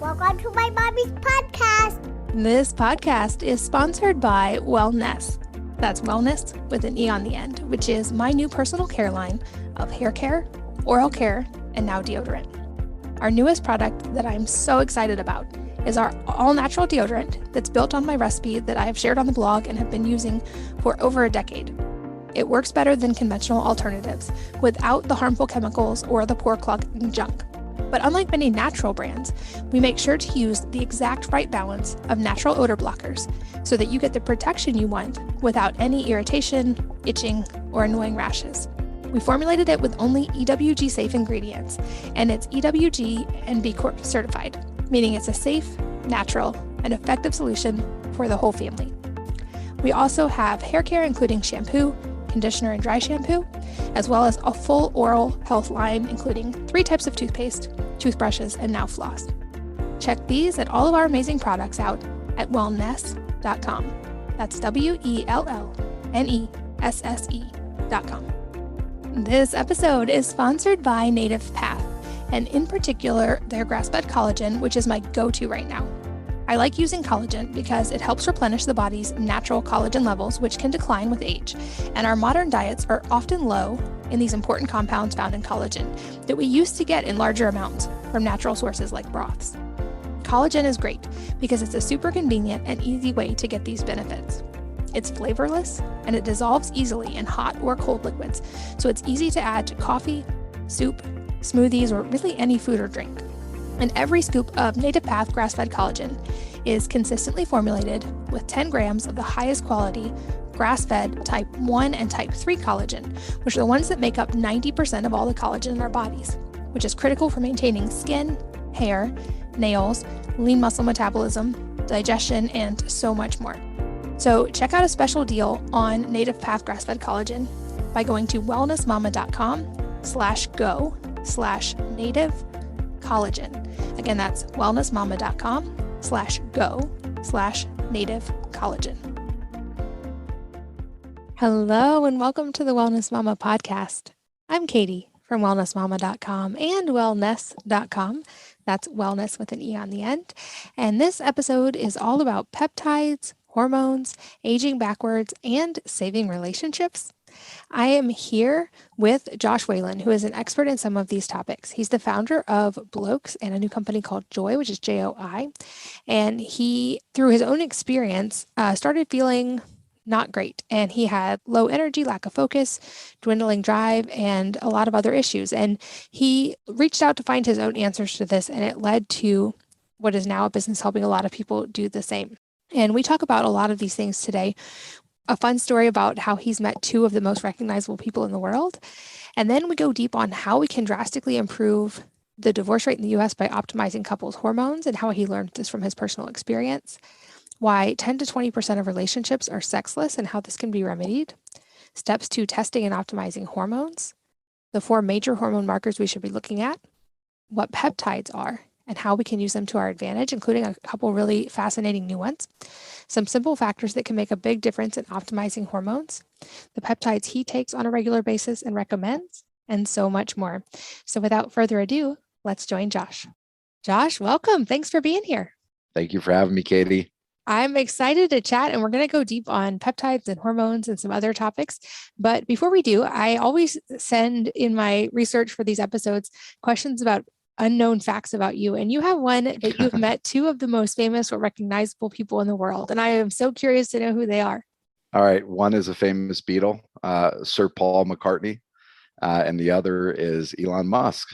Welcome to my mommy's podcast. This podcast is sponsored by Wellness. That's wellness with an E on the end, which is my new personal care line of hair care, oral care, and now deodorant. Our newest product that I'm so excited about is our all-natural deodorant that's built on my recipe that I have shared on the blog and have been using for over a decade. It works better than conventional alternatives without the harmful chemicals or the pore clogging junk. But unlike many natural brands, we make sure to use the exact right balance of natural odor blockers so that you get the protection you want without any irritation, itching, or annoying rashes. We formulated it with only EWG safe ingredients, and it's EWG and B Corp certified, meaning it's a safe, natural, and effective solution for the whole family. We also have hair care, including shampoo, conditioner, and dry shampoo, as well as a full oral health line, including 3 types of toothpaste, toothbrushes, and now floss. Check these and all of our amazing products out at wellness.com. That's WELLNESSE.com. This episode is sponsored by Native Path, and in particular, their grass-fed collagen, which is my go-to right now. I like using collagen because it helps replenish the body's natural collagen levels, which can decline with age, and our modern diets are often low in these important compounds found in collagen that we used to get in larger amounts from natural sources like broths. Collagen is great because it's a super convenient and easy way to get these benefits. It's flavorless and it dissolves easily in hot or cold liquids, so it's easy to add to coffee, soup, smoothies, or really any food or drink. And every scoop of Native Path grass-fed collagen is consistently formulated with 10 grams of the highest quality grass-fed type 1 and type 3 collagen, which are the ones that make up 90% of all the collagen in our bodies, which is critical for maintaining skin, hair, nails, lean muscle metabolism, digestion, and so much more. So check out a special deal on Native Path grass-fed collagen by going to wellnessmama.com/go/native collagen. Again, that's wellnessmama.com/go/native collagen. Hello, and welcome to the Wellness Mama podcast. I'm Katie from wellnessmama.com and wellness.com. That's wellness with an E on the end. And this episode is all about peptides, hormones, aging backwards, and saving relationships. I am here with Josh Whalen, who is an expert in some of these topics. He's the founder of Blokes and a new company called Joy, which is JOI. And he, through his own experience, started feeling not great. And he had low energy, lack of focus, dwindling drive, and a lot of other issues. And he reached out to find his own answers to this, and it led to what is now a business helping a lot of people do the same. And we talk about a lot of these things today. A fun story about how he's met 2 of the most recognizable people in the world. And then we go deep on how we can drastically improve the divorce rate in the US by optimizing couples' hormones and how he learned this from his personal experience. Why 10 to 20% of relationships are sexless and how this can be remedied. Steps to testing and optimizing hormones. The 4 major hormone markers we should be looking at. What peptides are and how we can use them to our advantage, including a couple really fascinating new ones. Some simple factors that can make a big difference in optimizing hormones, the peptides he takes on a regular basis and recommends, and so much more. So without further ado, let's join Josh. Josh, welcome. Thanks for being here. Thank you for having me, Katie. I'm excited to chat, and we're going to go deep on peptides and hormones and some other topics. But before we do, I always send in my research for these episodes questions about unknown facts about you. And you have one that you've met 2 of the most famous or recognizable people in the world. And I am so curious to know who they are. All right. One is a famous Beatle, Sir Paul McCartney, and the other is Elon Musk.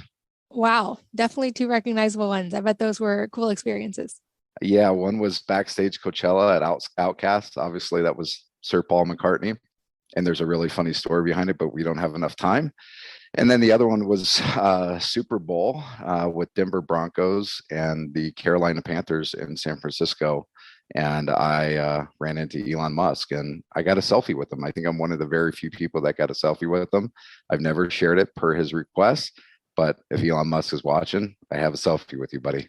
Wow. Definitely 2 recognizable ones. I bet those were cool experiences. Yeah. One was backstage Coachella at Outkast. Obviously, that was Sir Paul McCartney. And there's a really funny story behind it, but we don't have enough time. And then the other one was Super Bowl with Denver Broncos and the Carolina Panthers in San Francisco. And I ran into Elon Musk and I got a selfie with him. I think I'm one of the very few people that got a selfie with him. I've never shared it per his request, but if Elon Musk is watching, I have a selfie with you, buddy.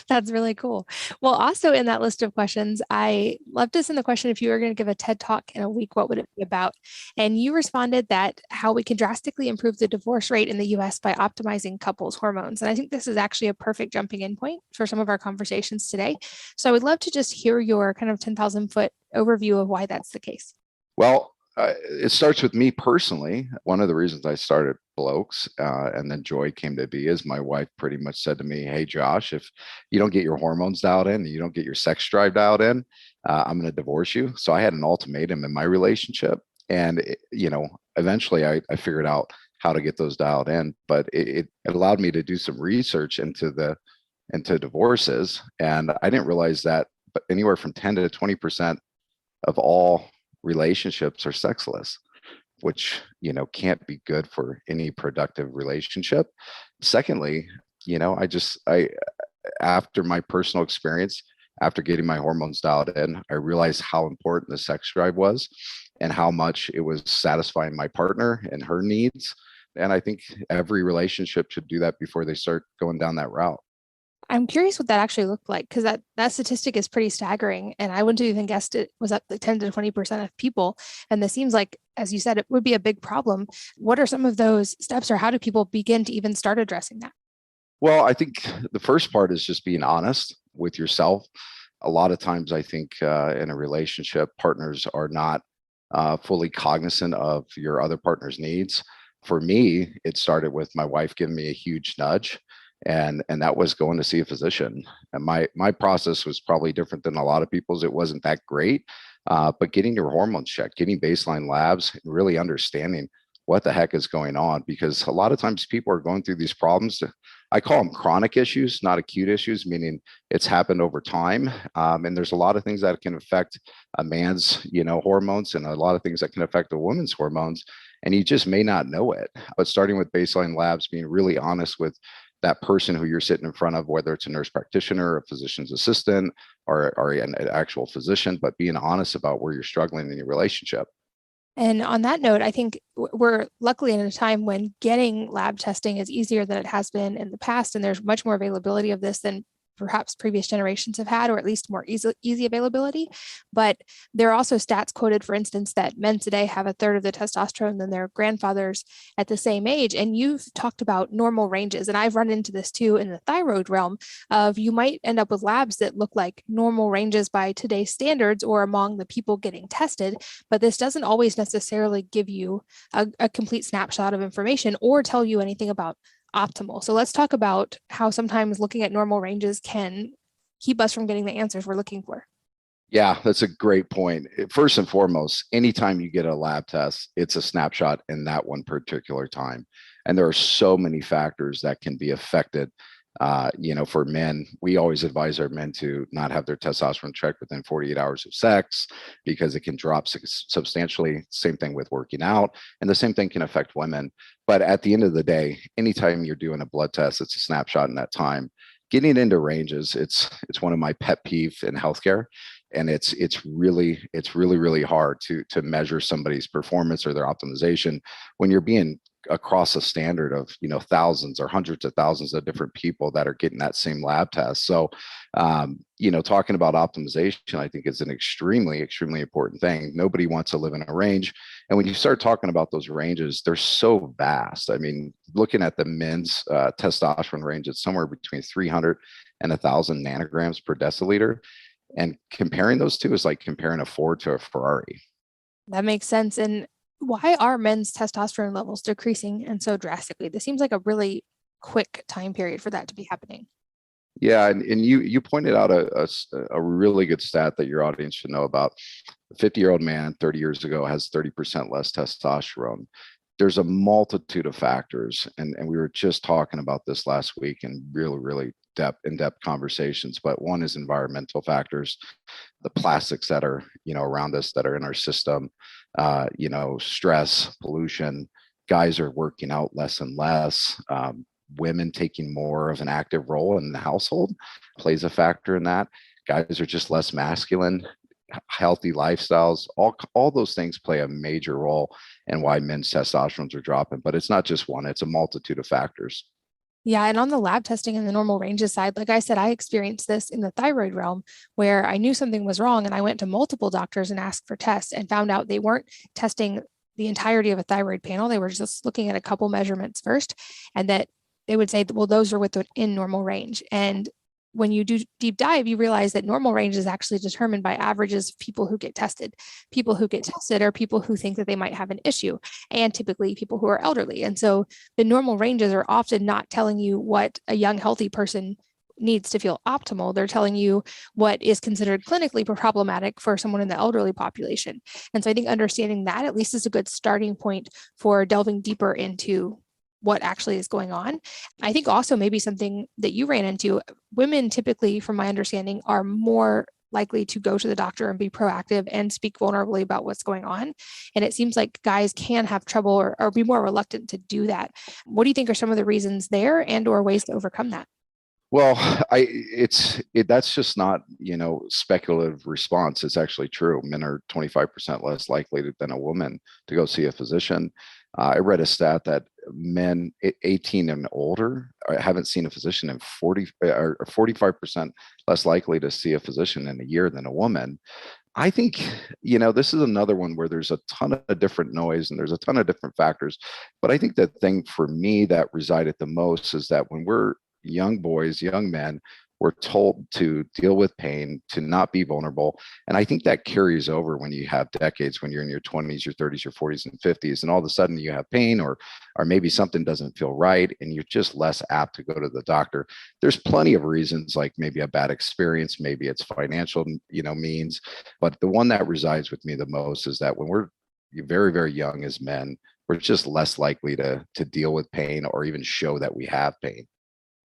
That's really cool. Well, also in that list of questions, I love to send the question if you were going to give a TED talk in a week, what would it be about? And you responded that how we can drastically improve the divorce rate in the US by optimizing couples' hormones. And I think this is actually a perfect jumping in point for some of our conversations today. So I would love to just hear your kind of 10,000-foot overview of why that's the case. Well, it starts with me personally. One of the reasons I started Blokes and then Joy came to be is my wife pretty much said to me, "Hey, Josh, if you don't get your hormones dialed in, you don't get your sex drive dialed in, I'm going to divorce you." So I had an ultimatum in my relationship. And, eventually I figured out how to get those dialed in. But it allowed me to do some research into divorces. And I didn't realize that but anywhere from 10 to 20% of all relationships are sexless, which can't be good for any productive relationship. Secondly, I after my personal experience, after getting my hormones dialed in, I realized how important the sex drive was and how much it was satisfying my partner and her needs. And I think every relationship should do that before they start going down that route. I'm curious what that actually looked like because that statistic is pretty staggering. And I wouldn't have even guessed it was up to 10 to 20% of people. And this seems like, as you said, it would be a big problem. What are some of those steps or how do people begin to even start addressing that? Well, I think the first part is just being honest with yourself. A lot of times, I think in a relationship, partners are not fully cognizant of your other partner's needs. For me, it started with my wife giving me a huge nudge, and that was going to see a physician. And my process was probably different than a lot of people's. It wasn't that great, but getting your hormones checked, getting baseline labs, and really understanding what the heck is going on, because a lot of times people are going through these problems. I call them chronic issues, not acute issues, meaning it's happened over time. And there's a lot of things that can affect a man's, hormones, and a lot of things that can affect a woman's hormones. And you just may not know it. But starting with baseline labs, being really honest with that person who you're sitting in front of, whether it's a nurse practitioner, a physician's assistant, or an actual physician, but being honest about where you're struggling in your relationship. And on that note, I think we're luckily in a time when getting lab testing is easier than it has been in the past. And there's much more availability of this than perhaps previous generations have had, or at least more easy availability. But there are also stats quoted, for instance, that men today have a third of the testosterone than their grandfathers at the same age. And you've talked about normal ranges. And I've run into this too in the thyroid realm of you might end up with labs that look like normal ranges by today's standards or among the people getting tested. But this doesn't always necessarily give you a complete snapshot of information or tell you anything about optimal. So let's talk about how sometimes looking at normal ranges can keep us from getting the answers we're looking for. Yeah, that's a great point. First and foremost, anytime you get a lab test, it's a snapshot in that one particular time. And there are so many factors that can be affected. For men, we always advise our men to not have their testosterone checked within 48 hours of sex because it can drop substantially. Same thing with working out, and the same thing can affect women. But at the end of the day, anytime you're doing a blood test, it's a snapshot in that time. Getting into ranges, it's one of my pet peeves in healthcare, and it's really hard to measure somebody's performance or their optimization when you're being across a standard of thousands or hundreds of thousands of different people that are getting that same lab test. So talking about optimization, I think is an extremely important thing. Nobody wants to live in a range, and when you start talking about those ranges, they're so vast. I mean, looking at the men's testosterone range, it's somewhere between 300 and 1,000 nanograms per deciliter, and comparing those two is like comparing a Ford to a Ferrari. That makes sense. And why are men's testosterone levels decreasing and so drastically? This seems like a really quick time period for that to be happening. Yeah, and you pointed out a really good stat that your audience should know about. A 50-year-old man 30 years ago has 30% less testosterone. There's a multitude of factors, and we were just talking about this last week in really in-depth conversations. But one is environmental factors, the plastics that are around us, that are in our system, stress, pollution. Guys are working out less and less. Women taking more of an active role in the household plays a factor in that. Guys are just less masculine. Healthy lifestyles, all those things play a major role in why men's testosterones are dropping. But it's not just one, it's a multitude of factors. Yeah. And on the lab testing and the normal ranges side, like I said, I experienced this in the thyroid realm where I knew something was wrong and I went to multiple doctors and asked for tests and found out they weren't testing the entirety of a thyroid panel. They were just looking at a couple measurements first, and that they would say, well, those are within normal range. And when you do deep dive, you realize that normal range is actually determined by averages of people who get tested. People who get tested are people who think that they might have an issue, and typically people who are elderly. And so the normal ranges are often not telling you what a young, healthy person needs to feel optimal. They're telling you what is considered clinically problematic for someone in the elderly population. And so I think understanding that at least is a good starting point for delving deeper into what actually is going on. I think also maybe something that you ran into, women typically, from my understanding, are more likely to go to the doctor and be proactive and speak vulnerably about what's going on. And it seems like guys can have trouble or be more reluctant to do that. What do you think are some of the reasons there and or ways to overcome that? Well, that's just not, speculative response. It's actually true. Men are 25% less likely than a woman to go see a physician. I read a stat that men 18 and older haven't seen a physician in 45% less likely to see a physician in a year than a woman. I think, this is another one where there's a ton of different noise and there's a ton of different factors. But I think the thing for me that resided the most is that when we're young boys, young men, we're told to deal with pain, to not be vulnerable. And I think that carries over when you have decades, when you're in your 20s, your 30s, your 40s and 50s, and all of a sudden you have pain or maybe something doesn't feel right and you're just less apt to go to the doctor. There's plenty of reasons, like maybe a bad experience, maybe it's financial, means. But the one that resides with me the most is that when we're very, very young as men, we're just less likely to deal with pain or even show that we have pain.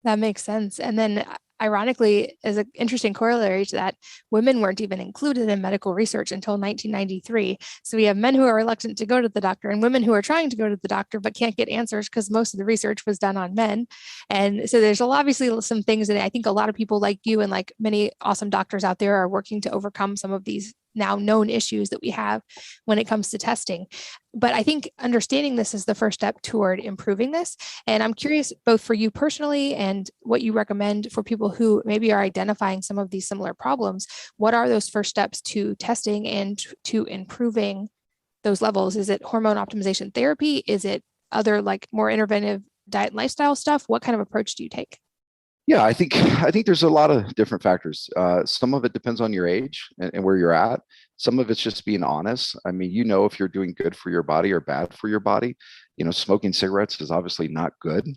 That makes sense. And then ironically, as an interesting corollary to that, women weren't even included in medical research until 1993. So we have men who are reluctant to go to the doctor and women who are trying to go to the doctor but can't get answers because most of the research was done on men. And so there's obviously some things that I think a lot of people like you and like many awesome doctors out there are working to overcome some of these now known issues that we have when it comes to testing. But I think understanding this is the first step toward improving this. And I'm curious both for you personally and what you recommend for people who maybe are identifying some of these similar problems. What are those first steps to testing and to improving those levels? Is it hormone optimization therapy? Is it other like more interventive diet and lifestyle stuff? What kind of approach do you take? Yeah, I think there's a lot of different factors. Some of it depends on your age and where you're at. Some of it's just being honest. I mean, if you're doing good for your body or bad for your body. Smoking cigarettes is obviously not good.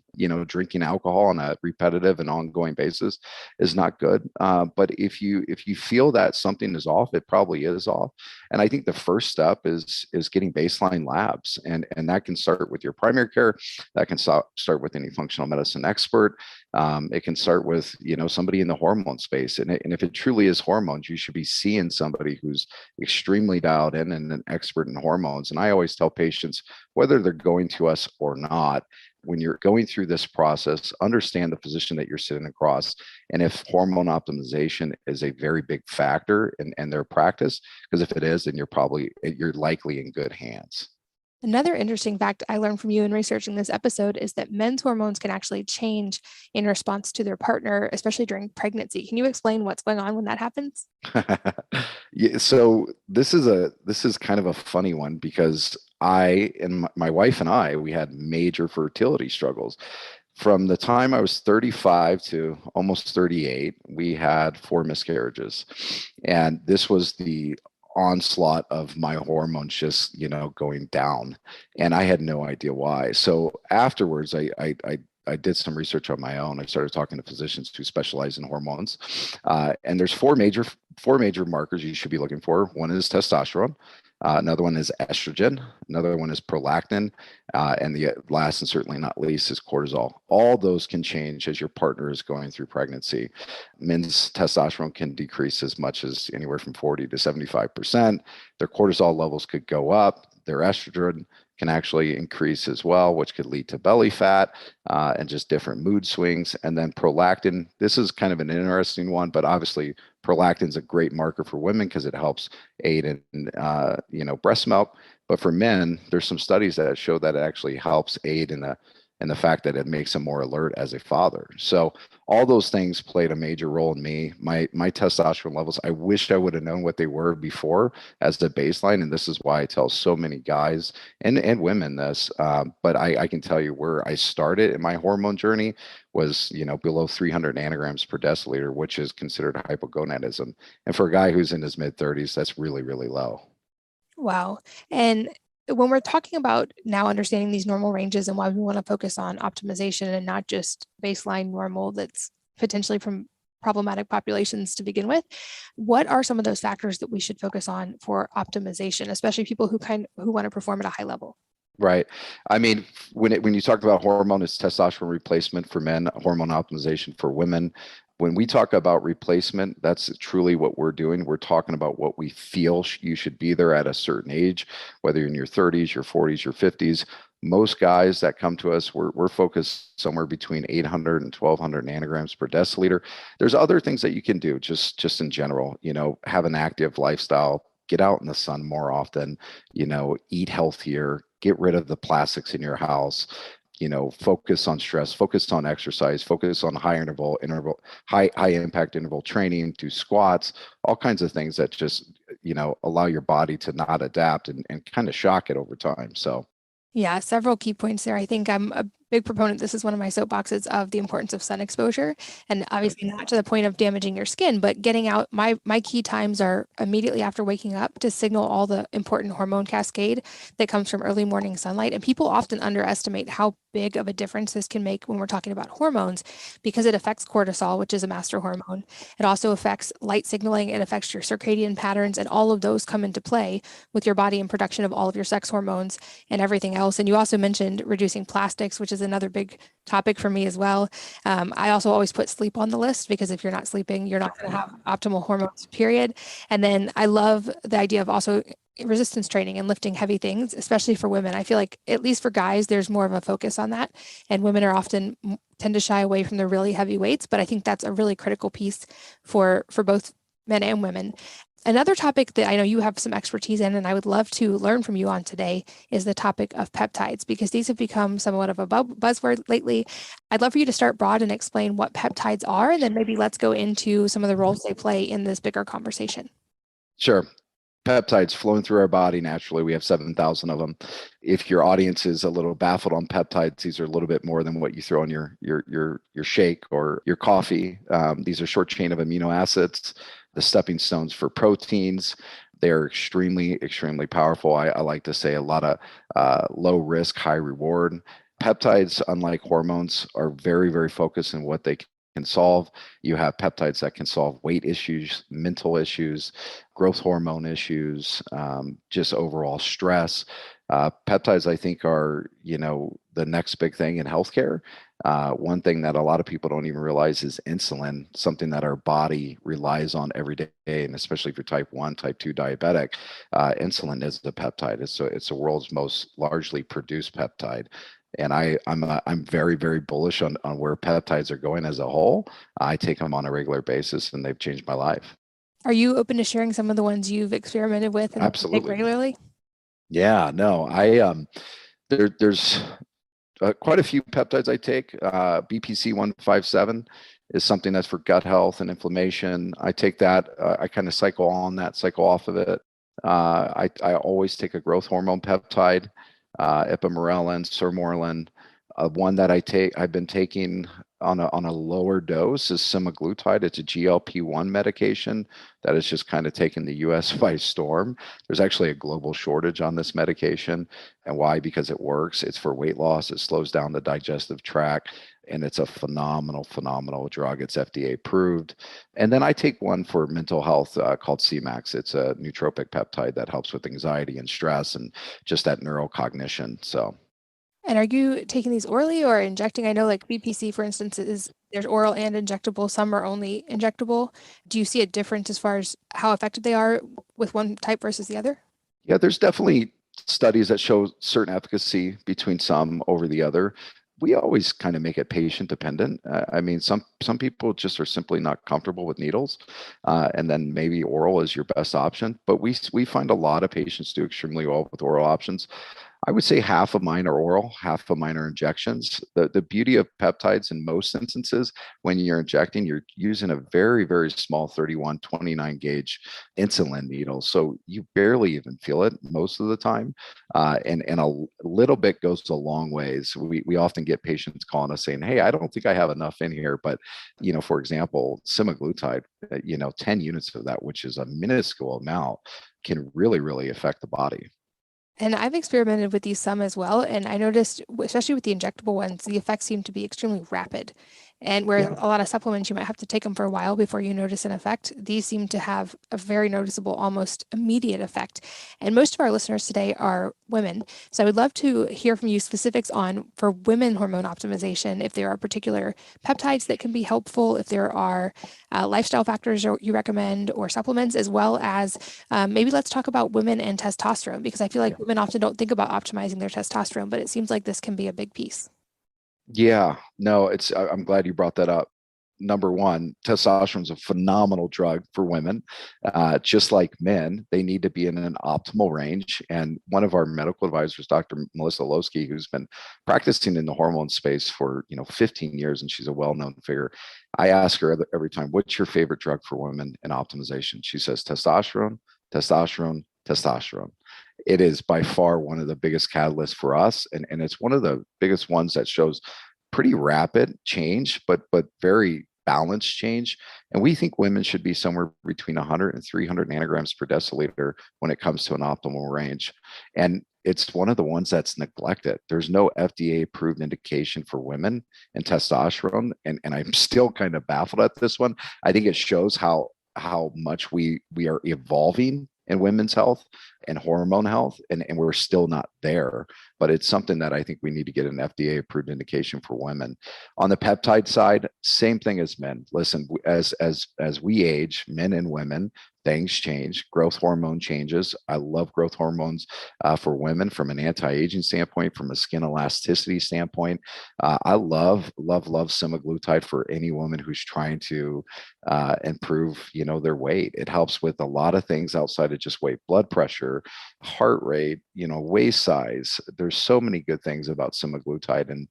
Drinking alcohol on a repetitive and ongoing basis is not good. But if you feel that something is off, it probably is off. And I think the first step is getting baseline labs, and that can start with your primary care. That can start with any functional medicine expert. It can start with somebody in the hormone space, and if it truly is hormones, you should be seeing somebody who's extremely dialed in and an expert in hormones. And I always tell patients, whether they're going to us or not, when you're going through this process, understand the physician that you're sitting across, and if hormone optimization is a very big factor in their practice, because if it is, then you're likely in good hands. Another interesting fact I learned from you in researching this episode is that men's hormones can actually change in response to their partner, especially during pregnancy. Can you explain what's going on when that happens? Yeah, so this is kind of a funny one because I and my wife and we had major fertility struggles. From the time I was 35 to almost 38, we had 4 miscarriages. And this was the onslaught of my hormones just, going down. And I had no idea why. So afterwards, I did some research on my own. I started talking to physicians who specialize in hormones. And there's four major markers you should be looking for. One is testosterone. Another one is estrogen. Another one is prolactin. And the last and certainly not least is cortisol. All those can change as your partner is going through pregnancy. Men's testosterone can decrease as much as anywhere from 40 to 75%. Their cortisol levels could go up. Their estrogen can actually increase as well, which could lead to belly fat and just different mood swings. And then prolactin, this is kind of an interesting one, but obviously prolactin is a great marker for women because it helps aid in, breast milk. But for men, there's some studies that show that it actually helps aid in and the fact that it makes him more alert as a father. So all those things played a major role in me. My testosterone levels, I wish I would have known what they were before as the baseline. And this is why I tell so many guys and women this. But I can tell you where I started in my hormone journey was, below 300 nanograms per deciliter, which is considered hypogonadism. And for a guy who's in his mid 30s, that's really, really low. Wow. And when we're talking about now understanding these normal ranges and why we want to focus on optimization and not just baseline normal that's potentially from problematic populations to begin with, what are some of those factors that we should focus on for optimization, especially people who want to perform at a high level? Right. I mean, when you talk about hormone, it's testosterone replacement for men, hormone optimization for women. When we talk about replacement, that's truly what we're doing. We're talking about what we feel you should be there at a certain age, whether you're in your 30s, your 40s, your 50s. Most guys that come to us, we're focused somewhere between 800 and 1200 nanograms per deciliter. There's other things that you can do just in general, have an active lifestyle, get out in the sun more often, eat healthier, get rid of the plastics in your house, focus on stress, focus on exercise, focus on high impact interval training, do squats, all kinds of things that just, allow your body to not adapt and kind of shock it over time. So yeah, several key points there. I think I'm a big proponent. This is one of my soapboxes of the importance of sun exposure, and obviously not to the point of damaging your skin, but getting out. My key times are immediately after waking up to signal all the important hormone cascade that comes from early morning sunlight. And people often underestimate how big of a difference this can make when we're talking about hormones, because it affects cortisol, which is a master hormone. It also affects light signaling. It affects your circadian patterns, and all of those come into play with your body and production of all of your sex hormones and everything else. And you also mentioned reducing plastics, which is another big topic for me as well. I also always put sleep on the list, because if you're not sleeping, you're not going to have optimal hormones, period. And then I love the idea of also resistance training and lifting heavy things, especially for women. I feel like, at least for guys, there's more of a focus on that, and women are often tend to shy away from the really heavy weights. But I think that's a really critical piece for both men and women. Another topic that I know you have some expertise in, and I would love to learn from you on today, is the topic of peptides, because these have become somewhat of a buzzword lately. I'd love for you to start broad and explain what peptides are, and then maybe let's go into some of the roles they play in this bigger conversation. Sure. Peptides flowing through our body naturally. We have 7,000 of them. If your audience is a little baffled on peptides, these are a little bit more than what you throw in your shake or your coffee. These are short chain of amino acids, the stepping stones for proteins. They're extremely, extremely powerful. I like to say a lot of low risk, high reward. Peptides, unlike hormones, are very, very focused in what they can solve. You have peptides that can solve weight issues, mental issues, growth hormone issues, just overall stress. Peptides, I think, are, the next big thing in healthcare. One thing that a lot of people don't even realize is insulin, something that our body relies on every day, and especially if you're type 1, type 2 diabetic, insulin is a peptide. It's the world's most largely produced peptide. And I'm very, very bullish on where peptides are going as a whole. I take them on a regular basis, and they've changed my life. Are you open to sharing some of the ones you've experimented with and take Absolutely. regularly? Yeah, no, there's quite a few peptides I take. BPC 157 is something that's for gut health and inflammation. I take that. I kind of cycle on that, cycle off of it. I always take a growth hormone peptide, ipamorelin, sermorelin. One that I've been taking on a lower dose is semaglutide. It's a GLP-1 medication that has just kind of taken the US by storm. There's actually a global shortage on this medication. And why? Because it works. It's for weight loss. It slows down the digestive tract. And it's a phenomenal, phenomenal drug. It's FDA approved. And then I take one for mental health called CMAX. It's a nootropic peptide that helps with anxiety and stress and just that neurocognition. So. And are you taking these orally or injecting? I know, like BPC, for instance, there's oral and injectable. Some are only injectable. Do you see a difference as far as how effective they are with one type versus the other? Yeah, there's definitely studies that show certain efficacy between some over the other. We always kind of make it patient dependent. I mean, some people just are simply not comfortable with needles, and then maybe oral is your best option. But we find a lot of patients do extremely well with oral options. I would say half of mine are oral, half of mine are injections. The beauty of peptides in most instances, when you're injecting, you're using a very, very small 31, 29 gauge insulin needle. So you barely even feel it most of the time. And a little bit goes a long ways. We often get patients calling us saying, hey, I don't think I have enough in here. But, for example, semaglutide, 10 units of that, which is a minuscule amount, can really, really affect the body. And I've experimented with these some as well. And I noticed, especially with the injectable ones, the effects seem to be extremely rapid. And where Yeah. a lot of supplements, you might have to take them for a while before you notice an effect. These seem to have a very noticeable, almost immediate effect. And most of our listeners today are women. So I would love to hear from you specifics on, for women hormone optimization, if there are particular peptides that can be helpful, if there are lifestyle factors you recommend, or supplements, as well as maybe let's talk about women and testosterone, because I feel like women often don't think about optimizing their testosterone, but it seems like this can be a big piece. Yeah, no, I'm glad you brought that up. Number one, testosterone is a phenomenal drug for women. Just like men, they need to be in an optimal range. And one of our medical advisors, Dr. Melissa Losky, who's been practicing in the hormone space for 15 years, and she's a well-known figure. I ask her every time, "What's your favorite drug for women in optimization?" She says, "Testosterone, testosterone, testosterone." It is by far one of the biggest catalysts for us, and it's one of the biggest ones that shows pretty rapid change, but very balanced change. And we think women should be somewhere between 100 and 300 nanograms per deciliter when it comes to an optimal range. And it's one of the ones that's neglected. There's no FDA approved indication for women and testosterone. And I'm still kind of baffled at this one. I think it shows how much we are evolving in women's health and hormone health, and we're still not there. But it's something that I think we need to get an FDA approved indication for women. On the peptide side, same thing as men. Listen, as we age, men and women, things change. Growth hormone changes. I love growth hormones for women from an anti-aging standpoint, from a skin elasticity standpoint. I love semaglutide for any woman who's trying to improve their weight. It helps with a lot of things outside of just weight: blood pressure, heart rate, waist size. There's so many good things about semaglutide. And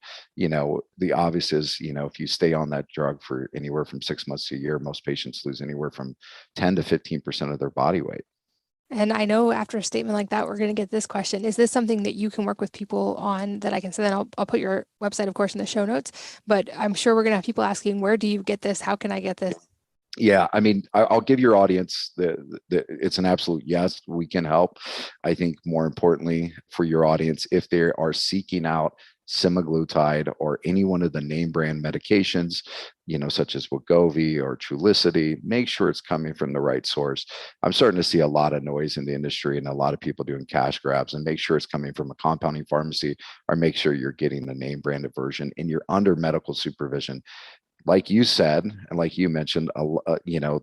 the obvious is, if you stay on that drug for anywhere from 6 months to a year, most patients lose anywhere from 10 to 15% of their body weight. And I know after a statement like that, we're going to get this question. Is this something that you can work with people on that I can send? Then I'll put your website, of course, in the show notes. But I'm sure we're going to have people asking, where do you get this? How can I get this? Yeah, I mean, I'll give your audience it's an absolute yes, we can help. I think more importantly for your audience, if they are seeking out semaglutide or any one of the name brand medications, such as Wegovy or Trulicity, make sure it's coming from the right source. I'm starting to see a lot of noise in the industry and a lot of people doing cash grabs, and make sure it's coming from a compounding pharmacy, or make sure you're getting the name branded version and you're under medical supervision. Like you said, and like you mentioned,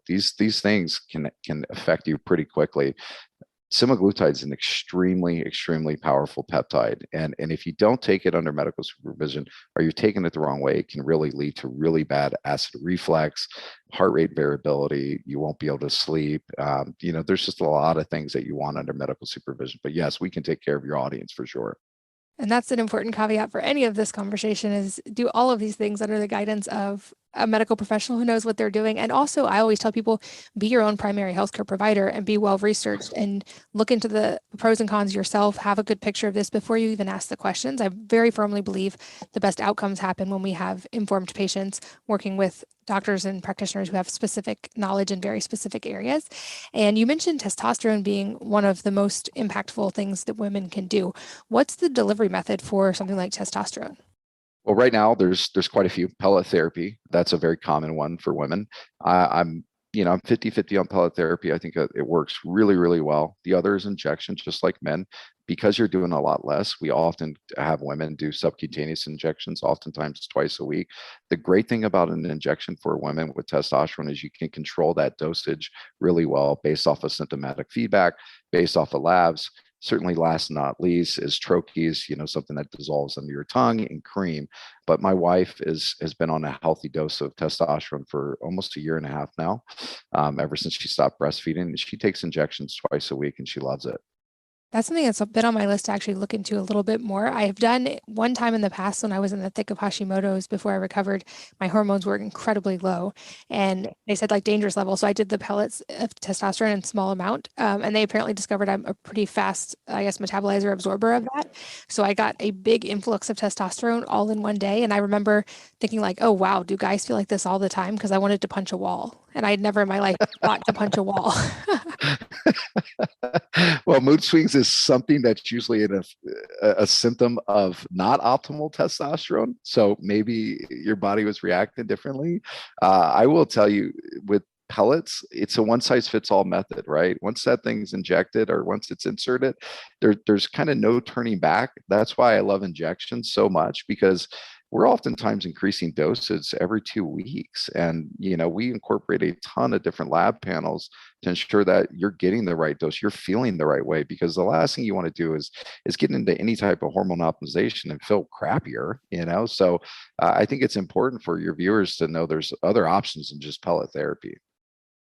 these things can affect you pretty quickly. Semaglutide is an extremely powerful peptide, and if you don't take it under medical supervision, or you're taking it the wrong way, it can really lead to really bad acid reflux, heart rate variability. You won't be able to sleep. There's just a lot of things that you want under medical supervision. But yes, we can take care of your audience for sure. And that's an important caveat for any of this conversation, is do all of these things under the guidance of a medical professional who knows what they're doing. And also, I always tell people, be your own primary healthcare provider and be well researched and look into the pros and cons yourself. Have a good picture of this before you even ask the questions. I very firmly believe the best outcomes happen when we have informed patients working with doctors and practitioners who have specific knowledge in very specific areas. And you mentioned testosterone being one of the most impactful things that women can do. What's the delivery method for something like testosterone? Well, right now there's quite a few. Pellet therapy, that's a very common one for women. I'm 50-50 on pellet therapy. I think it works really well. The other is injection, just like men. Because you're doing a lot less, we often have women do subcutaneous injections, oftentimes twice a week. The great thing about an injection for women with testosterone is you can control that dosage really well based off of symptomatic feedback, based off of labs. Certainly, last not least, is troches, something that dissolves under your tongue, and cream. But my wife has been on a healthy dose of testosterone for almost a year and a half now, ever since she stopped breastfeeding. She takes injections twice a week, and she loves it. That's something that's been on my list to actually look into a little bit more. I have done it one time in the past when I was in the thick of Hashimoto's before I recovered. My hormones were incredibly low, and they said like dangerous level. So I did the pellets of testosterone in small amount, and they apparently discovered I'm a pretty fast, I guess, metabolizer absorber of that. So I got a big influx of testosterone all in one day, and I remember thinking like, oh wow, do guys feel like this all the time? Because I wanted to punch a wall, and I had never in my life thought to punch a wall. Well, mood swings is something that's usually a symptom of not optimal testosterone. So maybe your body was reacting differently. I will tell you, with pellets, it's a one size fits all method, right? Once that thing's injected or once it's inserted, there's kind of no turning back. That's why I love injections so much, because we're oftentimes increasing doses every 2 weeks. And, we incorporate a ton of different lab panels to ensure that you're getting the right dose, you're feeling the right way, because the last thing you want to do is get into any type of hormone optimization and feel crappier. So I think it's important for your viewers to know there's other options than just pellet therapy.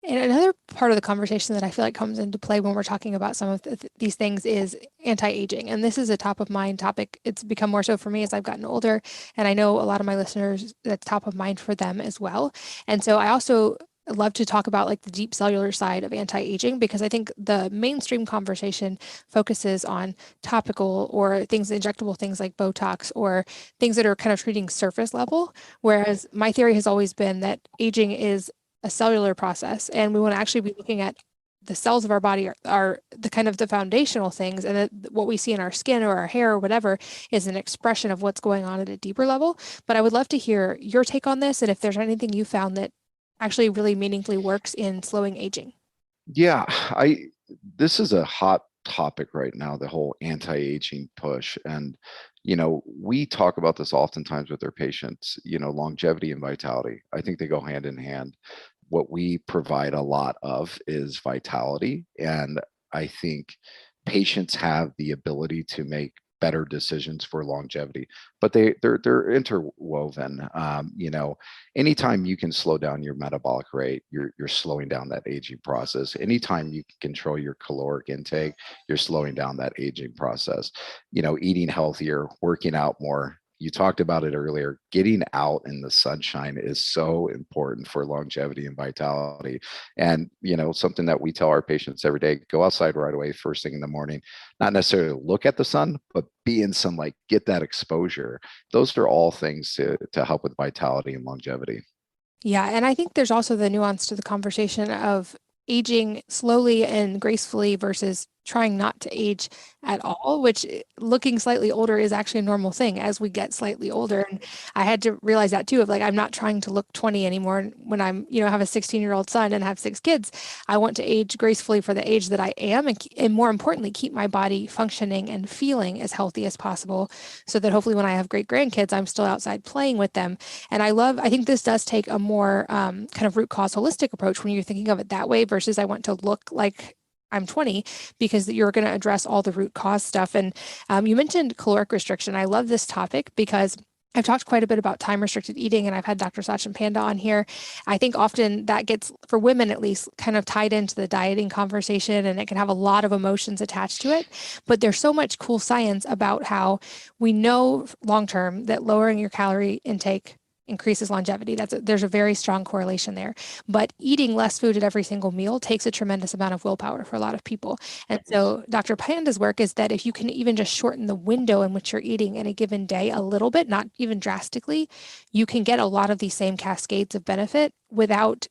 And another part of the conversation that I feel like comes into play when we're talking about some of these things is anti-aging. And this is a top of mind topic. It's become more so for me as I've gotten older. And I know a lot of my listeners, that's top of mind for them as well. And so I also love to talk about like the deep cellular side of anti-aging, because I think the mainstream conversation focuses on topical or things, injectable things like Botox or things that are kind of treating surface level. Whereas my theory has always been that aging is a cellular process, and we want to actually be looking at the cells of our body are the kind of the foundational things, and that what we see in our skin or our hair or whatever is an expression of what's going on at a deeper level. But I would love to hear your take on this, and if there's anything you found that actually really meaningfully works in slowing aging. Yeah, I this is a hot topic right now, the whole anti-aging push. And we talk about this oftentimes with our patients, longevity and vitality. I think they go hand in hand. What we provide a lot of is vitality. And I think patients have the ability to make better decisions for longevity, but they're interwoven. Anytime you can slow down your metabolic rate, you're slowing down that aging process. Anytime you can control your caloric intake, you're slowing down that aging process. Eating healthier, working out more. You talked about it earlier. Getting out in the sunshine is so important for longevity and vitality. And, something that we tell our patients every day: go outside right away, first thing in the morning, not necessarily look at the sun, but be in sunlight, get that exposure. Those are all things to help with vitality and longevity. Yeah, and I think there's also the nuance to the conversation of aging slowly and gracefully versus trying not to age at all, which looking slightly older is actually a normal thing as we get slightly older. And I had to realize that too, of like, I'm not trying to look 20 anymore when I'm, have a 16-year-old son and have 6 kids. I want to age gracefully for the age that I am. And more importantly, keep my body functioning and feeling as healthy as possible so that hopefully when I have great grandkids, I'm still outside playing with them. And I think this does take a more kind of root cause holistic approach when you're thinking of it that way versus I want to look like I'm 20, because you're going to address all the root cause stuff. And you mentioned caloric restriction. I love this topic because I've talked quite a bit about time restricted eating, and I've had Dr. Sachin Panda on here. I think often that gets, for women at least, kind of tied into the dieting conversation, and it can have a lot of emotions attached to it. But there's so much cool science about how we know long term that lowering your calorie intake increases longevity. There's a very strong correlation there. But eating less food at every single meal takes a tremendous amount of willpower for a lot of people. And so Dr. Panda's work is that if you can even just shorten the window in which you're eating in a given day a little bit, not even drastically, you can get a lot of these same cascades of benefit without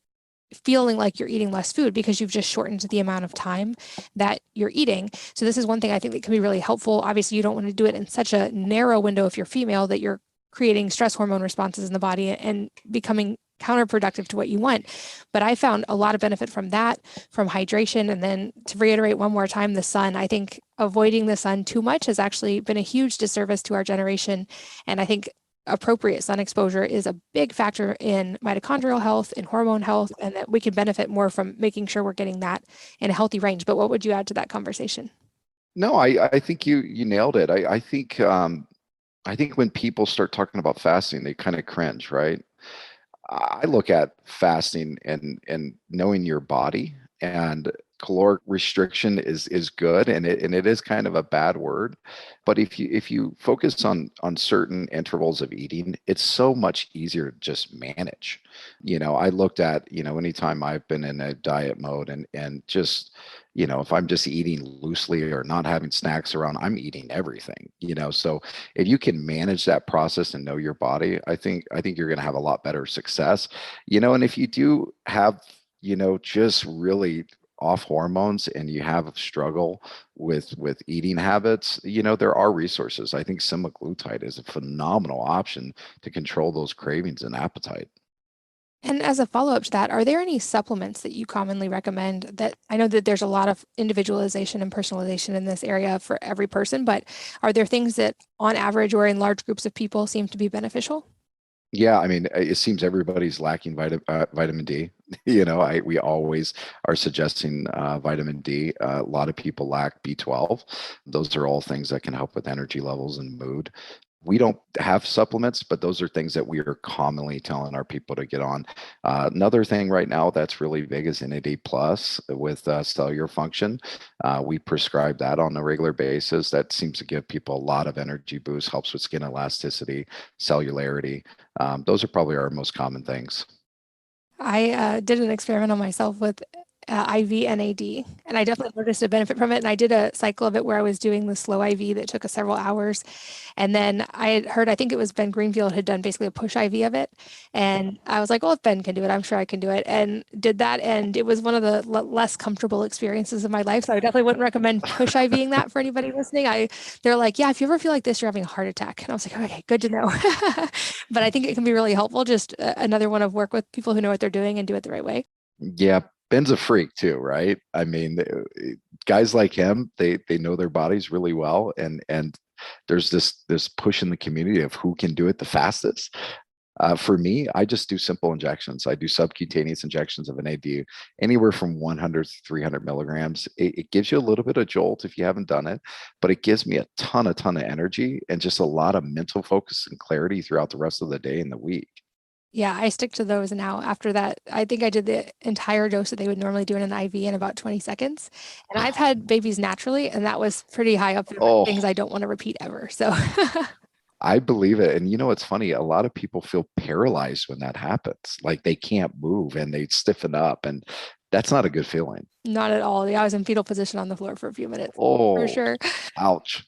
feeling like you're eating less food, because you've just shortened the amount of time that you're eating. So this is one thing I think that can be really helpful. Obviously, you don't want to do it in such a narrow window if you're female that you're creating stress hormone responses in the body and becoming counterproductive to what you want. But I found a lot of benefit from that, from hydration. And then to reiterate one more time, the sun. I think avoiding the sun too much has actually been a huge disservice to our generation. And I think appropriate sun exposure is a big factor in mitochondrial health and hormone health, and that we can benefit more from making sure we're getting that in a healthy range. But what would you add to that conversation? No, I think you nailed it. I think when people start talking about fasting, they kind of cringe, right? I look at fasting and knowing your body, and caloric restriction is good, and it is kind of a bad word, but if you focus on certain intervals of eating, it's so much easier to just manage. I looked at, anytime I've been in a diet mode, and just, if I'm just eating loosely or not having snacks around, I'm eating everything. So if you can manage that process and know your body, I think you're going to have a lot better success. And if you do have, just really off hormones and you have a struggle with eating habits, there are resources. I think semaglutide is a phenomenal option to control those cravings and appetite. And as a follow-up to that, are there any supplements that you commonly recommend? That I know that there's a lot of individualization and personalization in this area for every person, but are there things that on average or in large groups of people seem to be beneficial? Yeah, I mean, it seems everybody's lacking vitamin D. We always are suggesting vitamin D. A lot of people lack B12. Those are all things that can help with energy levels and mood. We don't have supplements, but those are things that we are commonly telling our people to get on. Another thing right now that's really big is NAD plus with cellular function. We prescribe that on a regular basis. That seems to give people a lot of energy boost, helps with skin elasticity, cellularity. Those are probably our most common things. I did an experiment on myself with IV NAD, and I definitely noticed a benefit from it. And I did a cycle of it where I was doing the slow IV that took us several hours. And then I had heard, I think it was Ben Greenfield had done basically a push IV of it. And I was like, well, if Ben can do it, I'm sure I can do it. And did that. And it was one of the less comfortable experiences of my life. So I definitely wouldn't recommend push IVing that for anybody listening. They're like, yeah, if you ever feel like this, you're having a heart attack. And I was like, okay, good to know. But I think it can be really helpful. Just another one of work with people who know what they're doing and do it the right way. Yeah, Ben's a freak too, right? I mean, guys like him, they know their bodies really well, and there's this push in the community of who can do it the fastest. For me, I just do simple injections. I do subcutaneous injections of an AD, anywhere from 100 to 300 milligrams. It gives you a little bit of jolt if you haven't done it, but it gives me a ton of energy and just a lot of mental focus and clarity throughout the rest of the day and the week. Yeah, I stick to those now. After that, I think I did the entire dose that they would normally do in an IV in about 20 seconds. And I've had babies naturally, and that was pretty high up there with things I don't want to repeat ever. So I believe it. And it's funny, a lot of people feel paralyzed when that happens. Like they can't move and they stiffen up, and that's not a good feeling. Not at all. Yeah, I was in fetal position on the floor for a few minutes. For sure. Ouch.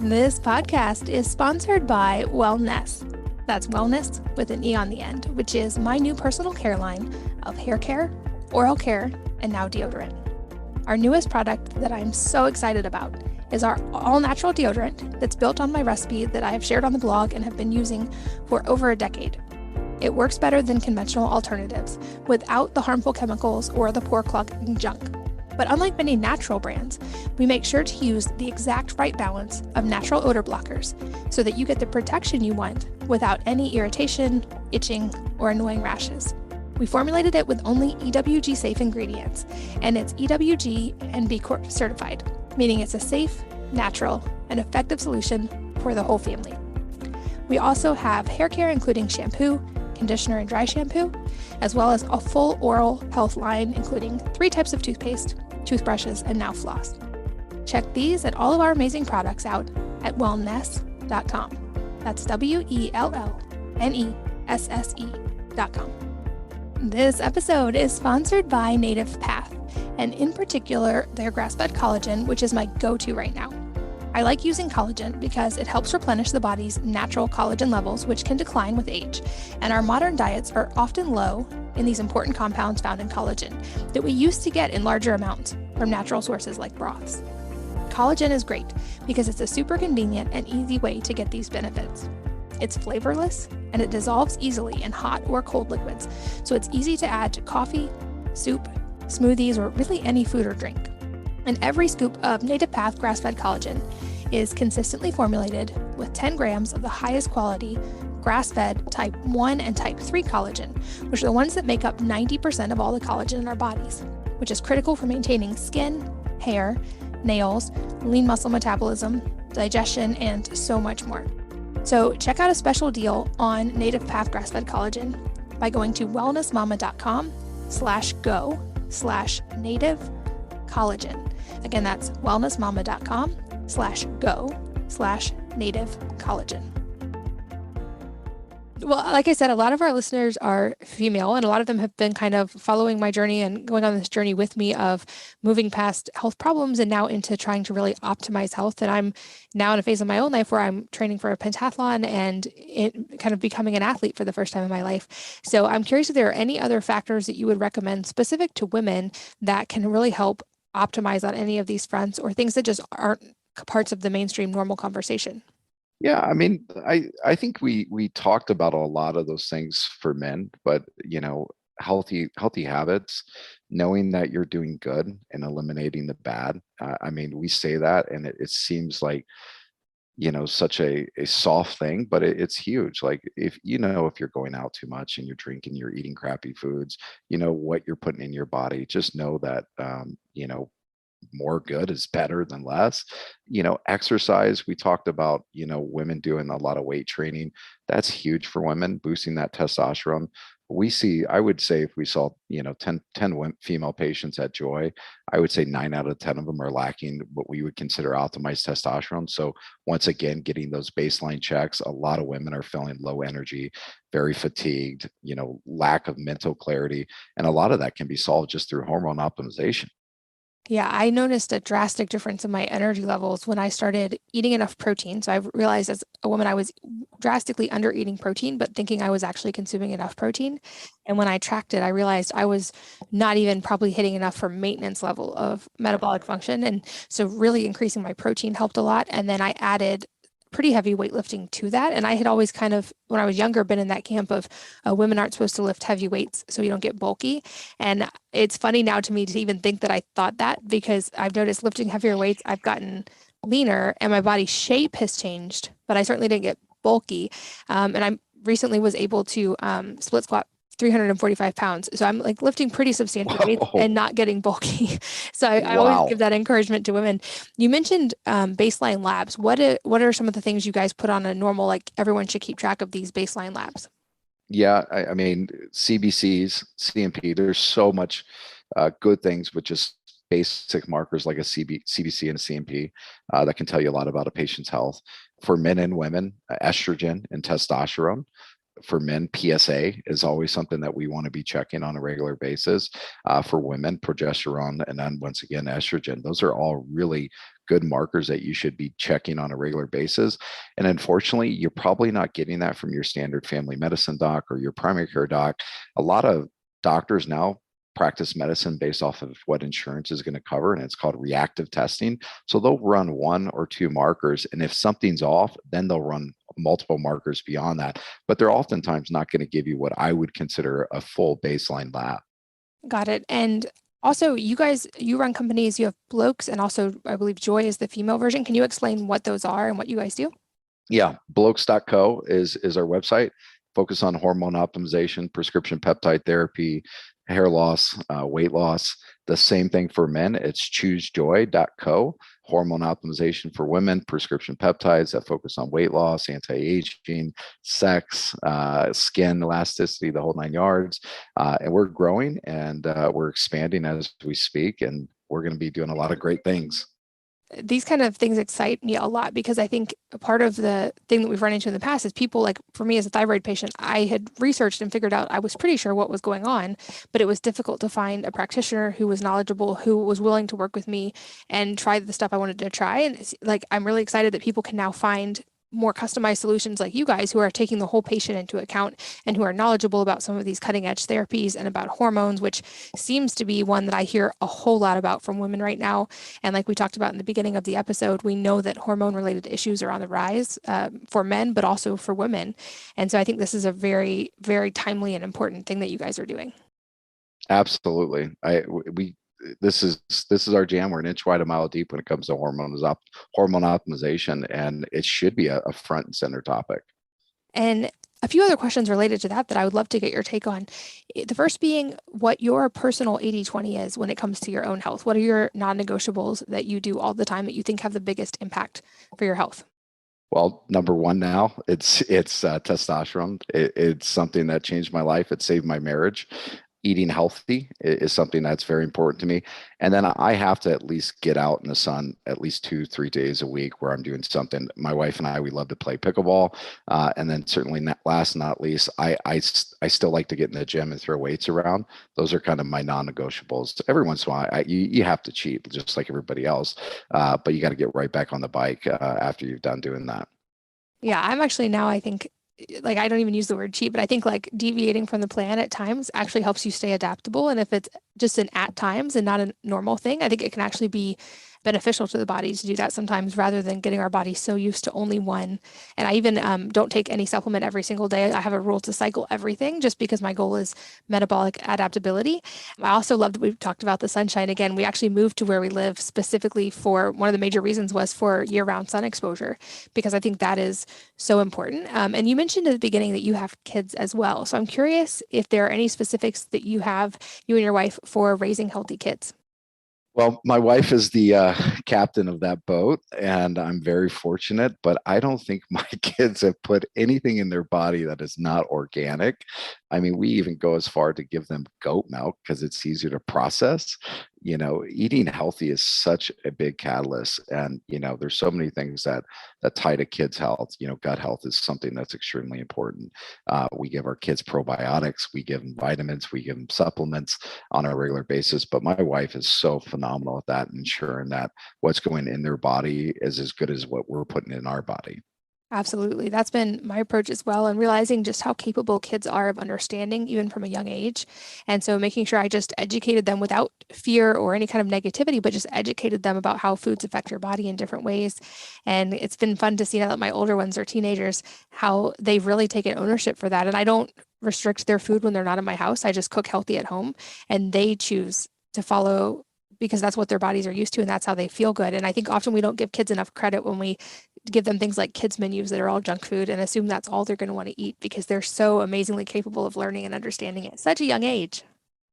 This podcast is sponsored by Wellness. That's wellness with an E on the end, which is my new personal care line of hair care, oral care, and now deodorant. Our newest product that I'm so excited about is our all-natural deodorant that's built on my recipe that I have shared on the blog and have been using for over a decade. It works better than conventional alternatives without the harmful chemicals or the pore clogging junk. But unlike many natural brands, we make sure to use the exact right balance of natural odor blockers so that you get the protection you want without any irritation, itching, or annoying rashes. We formulated it with only EWG safe ingredients, and it's EWG and B Corp certified, meaning it's a safe, natural, and effective solution for the whole family. We also have hair care including shampoo, conditioner, and dry shampoo, as well as a full oral health line including 3 types of toothpaste, toothbrushes, and now floss. Check these and all of our amazing products out at wellness.com. That's WELLNESSE.com. This episode is sponsored by Native Path, and in particular, their grass-fed collagen, which is my go-to right now. I like using collagen because it helps replenish the body's natural collagen levels, which can decline with age, and our modern diets are often low in these important compounds found in collagen that we used to get in larger amounts from natural sources like broths. Collagen is great because it's a super convenient and easy way to get these benefits. It's flavorless and it dissolves easily in hot or cold liquids, so it's easy to add to coffee, soup, smoothies, or really any food or drink. And every scoop of Native Path grass-fed collagen is consistently formulated with 10 grams of the highest quality grass-fed type 1 and type 3 collagen, which are the ones that make up 90% of all the collagen in our bodies, which is critical for maintaining skin, hair, nails, lean muscle metabolism, digestion, and so much more. So check out a special deal on Native Path grass-fed collagen by going to wellnessmama.com wellnessmama.com/go/native collagen. Again, that's wellnessmama.com/go/native collagen. Well, like I said, a lot of our listeners are female, and a lot of them have been kind of following my journey and going on this journey with me of moving past health problems and now into trying to really optimize health. And I'm now in a phase of my own life where I'm training for a pentathlon and kind of becoming an athlete for the first time in my life. So I'm curious if there are any other factors that you would recommend specific to women that can really help optimize on any of these fronts, or things that just aren't parts of the mainstream normal conversation. Yeah, I mean, I think we talked about a lot of those things for men, but healthy habits, knowing that you're doing good and eliminating the bad. I mean, we say that, and it seems like such a soft thing, but it's huge. Like if you're going out too much and you're drinking, you're eating crappy foods, what you're putting in your body. Just know that more good is better than less. Exercise, we talked about, women doing a lot of weight training. That's huge for women, boosting that testosterone. I would say if we saw, 10 female patients at Joy, I would say 9 out of 10 of them are lacking what we would consider optimized testosterone. So once again, getting those baseline checks, a lot of women are feeling low energy, very fatigued, lack of mental clarity. And a lot of that can be solved just through hormone optimization. Yeah, I noticed a drastic difference in my energy levels when I started eating enough protein. So I realized as a woman, I was drastically under eating protein, but thinking I was actually consuming enough protein. And when I tracked it, I realized I was not even probably hitting enough for maintenance level of metabolic function. And so really increasing my protein helped a lot. And then I added pretty heavy weightlifting to that. And I had always kind of, when I was younger, been in that camp of women aren't supposed to lift heavy weights so you don't get bulky. And it's funny now to me to even think that I thought that, because I've noticed lifting heavier weights, I've gotten leaner and my body shape has changed, but I certainly didn't get bulky. And I recently was able to split squat 345 pounds. So I'm like lifting pretty substantial weights and not getting bulky. So I always give that encouragement to women. You mentioned baseline labs. What are some of the things you guys put on a normal, like everyone should keep track of these baseline labs? Yeah, I mean, CBCs, CMP, there's so much good things with just basic markers like a CBC and a CMP that can tell you a lot about a patient's health. For men and women, estrogen and testosterone. For men, PSA is always something that we want to be checking on a regular basis. For women, progesterone, and then once again, estrogen. Those are all really good markers that you should be checking on a regular basis. And unfortunately, you're probably not getting that from your standard family medicine doc or your primary care doc. A lot of doctors now practice medicine based off of what insurance is going to cover, and it's called reactive testing. So they'll run 1 or 2 markers, and if something's off, then they'll run multiple markers beyond that. But they're oftentimes not going to give you what I would consider a full baseline lab. Got it. And also, you run companies, you have Blokes, and also I believe Joy is the female version. Can you explain what those are and what you guys do? Yeah, blokes.co is our website. Focus on hormone optimization, prescription peptide therapy, hair loss, weight loss. The same thing for men. It's choosejoy.co, hormone optimization for women, prescription peptides that focus on weight loss, anti-aging, sex, skin elasticity, the whole 9 yards. And we're growing and we're expanding as we speak, and we're going to be doing a lot of great things. These kind of things excite me a lot, because I think part of the thing that we've run into in the past is people, like for me as a thyroid patient, I had researched and figured out I was pretty sure what was going on, but it was difficult to find a practitioner who was knowledgeable, who was willing to work with me and try the stuff I wanted to try. And it's like, I'm really excited that people can now find more customized solutions like you guys, who are taking the whole patient into account and who are knowledgeable about some of these cutting edge therapies and about hormones, which seems to be one that I hear a whole lot about from women right now. And like we talked about in the beginning of the episode, we know that hormone related issues are on the rise for men, but also for women. And so I think this is a very, very timely and important thing that you guys are doing. Absolutely. This is our jam. We're an inch wide, a mile deep when it comes to hormone optimization, and it should be a front and center topic. And a few other questions related to that I would love to get your take on. The first being what your personal 80/20 is when it comes to your own health. What are your non-negotiables that you do all the time that you think have the biggest impact for your health? Well, number one now, it's testosterone. It's something that changed my life. It saved my marriage. eating healthy is something that's very important to me. And then I have to at least get out in the sun at least 2-3 days a week where I'm doing something. My wife and I, we love to play pickleball. And then certainly not last, not least, I still like to get in the gym and throw weights around. Those are kind of my non-negotiables. Every once in a while, you have to cheat just like everybody else. But you got to get right back on the bike after you've done doing that. Yeah, I'm actually now, I think, like, I don't even use the word cheat, but I think like deviating from the plan at times actually helps you stay adaptable. And if it's just an at times and not a normal thing, I think it can actually be beneficial to the body to do that sometimes rather than getting our body so used to only one. And I even don't take any supplement every single day. I have a rule to cycle everything just because my goal is metabolic adaptability. I also love that we've talked about the sunshine again. We actually moved to where we live specifically for one of the major reasons was for year-round sun exposure, because I think that is so important. And you mentioned at the beginning that you have kids as well. So I'm curious if there are any specifics that you have, you and your wife, for raising healthy kids. Well, my wife is the captain of that boat, and I'm very fortunate, but I don't think my kids have put anything in their body that is not organic. I mean, we even go as far to give them goat milk because it's easier to process. Eating healthy is such a big catalyst. And, there's so many things that tie to kids' health. Gut health is something that's extremely important. We give our kids probiotics, we give them vitamins, we give them supplements on a regular basis. But my wife is so phenomenal at that, ensuring that what's going in their body is as good as what we're putting in our body. Absolutely. That's been my approach as well, and realizing just how capable kids are of understanding, even from a young age. And so making sure I just educated them without fear or any kind of negativity, but just educated them about how foods affect your body in different ways. And it's been fun to see now that my older ones are teenagers, how they've really taken ownership for that. And I don't restrict their food when they're not in my house. I just cook healthy at home, and they choose to follow because that's what their bodies are used to and that's how they feel good. And I think often we don't give kids enough credit when we give them things like kids menus that are all junk food and assume that's all they're going to want to eat because they're so amazingly capable of learning and understanding it at such a young age.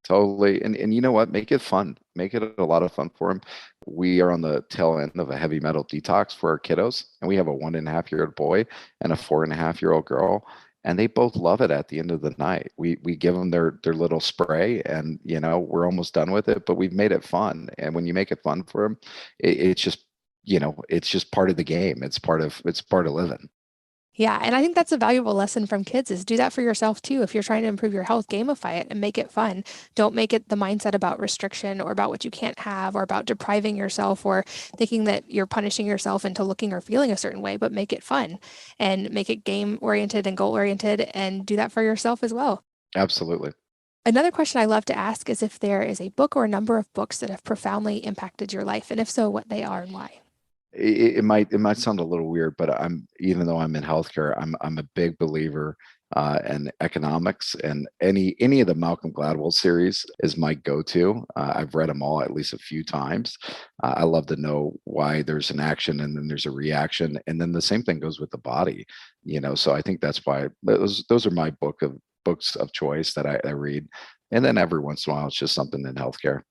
Totally. And you know what? Make it fun. Make it a lot of fun for them. We are on the tail end of a heavy metal detox for our kiddos. And we have a 1.5-year-old boy and a 4.5-year-old girl. And they both love it at the end of the night. We give them their little spray and, we're almost done with it, but we've made it fun. And when you make it fun for them, it's just, it's just part of the game. It's part of living. Yeah. And I think that's a valuable lesson from kids is do that for yourself too. If you're trying to improve your health, gamify it and make it fun. Don't make it the mindset about restriction or about what you can't have or about depriving yourself or thinking that you're punishing yourself into looking or feeling a certain way, but make it fun and make it game oriented and goal oriented and do that for yourself as well. Absolutely. Another question I love to ask is if there is a book or a number of books that have profoundly impacted your life, and if so, what they are and why. It might sound a little weird, but even though I'm in healthcare, I'm a big believer in economics, and any of the Malcolm Gladwell series is my go-to. I've read them all at least a few times. I love to know why there's an action and then there's a reaction, and then the same thing goes with the body. So I think that's why those are my books of choice that I read, and then every once in a while it's just something in healthcare.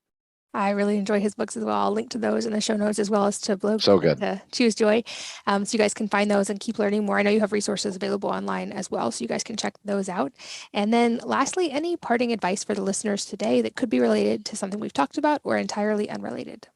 I really enjoy his books as well. I'll link to those in the show notes as well as to Blokes So good. to Choose Joy. So you guys can find those and keep learning more. I know you have resources available online as well, so you guys can check those out. And then lastly, any parting advice for the listeners today that could be related to something we've talked about or entirely unrelated?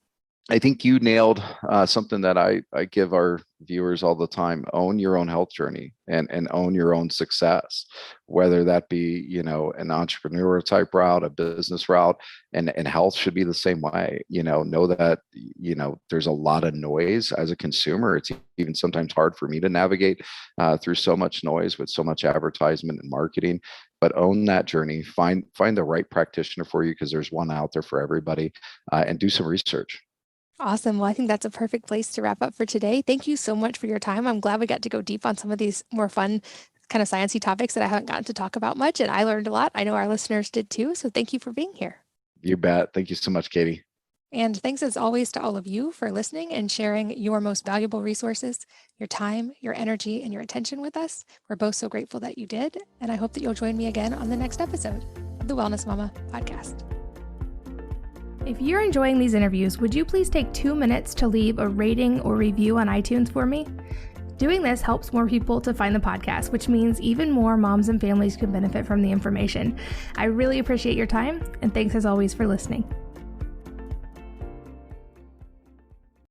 I think you nailed something that I give our viewers all the time. Own your own health journey and own your own success, whether that be, an entrepreneur type route, a business route, and health should be the same way. Know that, there's a lot of noise as a consumer. It's even sometimes hard for me to navigate through so much noise with so much advertisement and marketing. But own that journey, find the right practitioner for you because there's one out there for everybody, and do some research. Awesome. Well, I think that's a perfect place to wrap up for today. Thank you so much for your time. I'm glad we got to go deep on some of these more fun kind of sciencey topics that I haven't gotten to talk about much. And I learned a lot. I know our listeners did too. So thank you for being here. You bet. Thank you so much, Katie. And thanks as always to all of you for listening and sharing your most valuable resources, your time, your energy, and your attention with us. We're both so grateful that you did. And I hope that you'll join me again on the next episode of the Wellness Mama podcast. If you're enjoying these interviews, would you please take 2 minutes to leave a rating or review on iTunes for me? Doing this helps more people to find the podcast, which means even more moms and families can benefit from the information. I really appreciate your time, and thanks as always for listening.